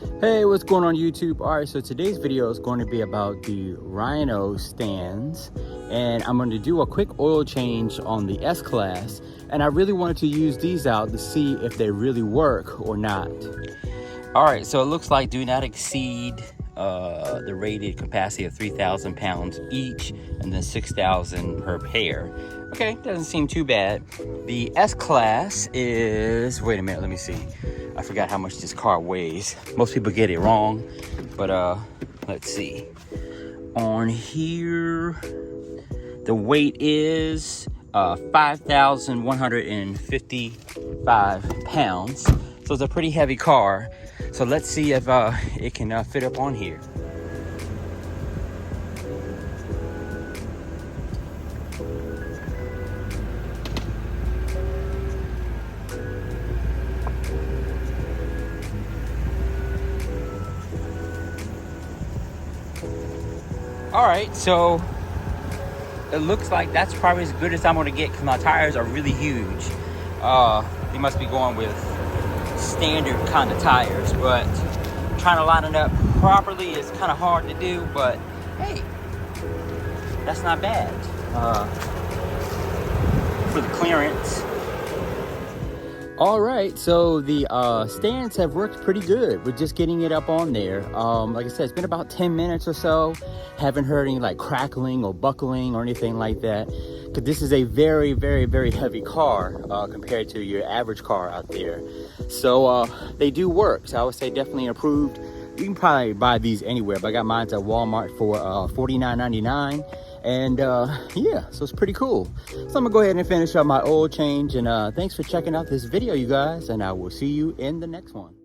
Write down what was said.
Hey, what's going on YouTube? All right, so today's video is going to be about the Rhino stands, and I'm going to do a quick oil change on the S-Class, and I really wanted to use these out to see if they really work or not. All right, so it looks like do not exceed the rated capacity of 3,000 pounds each, and then 6,000 per pair. Okay, doesn't seem too bad. The S-Class is, wait a minute, let me see. I forgot how much this car weighs. Most people get it wrong, but let's see. On here, the weight is 5,155 pounds. So it's a pretty heavy car. So let's see if it can fit up on here. All right, so it looks like that's probably as good as I'm gonna get because my tires are really huge. They must be going with standard kind of tires, but trying to line it up properly is kind of hard to do, but hey, that's not bad for the clearance. All right, so the stands have worked pretty good with just getting it up on there. Like I said, it's been about 10 minutes or so. Haven't heard any like crackling or buckling or anything like that, because this is a very, very, very heavy car compared to your average car out there. So they do work. So I would say definitely improved. You can probably buy these anywhere, but I got mine at Walmart for $49.99. And yeah, so it's pretty cool. So I'm gonna go ahead and finish up my oil change, and thanks for checking out this video, you guys, and I will see you in the next one.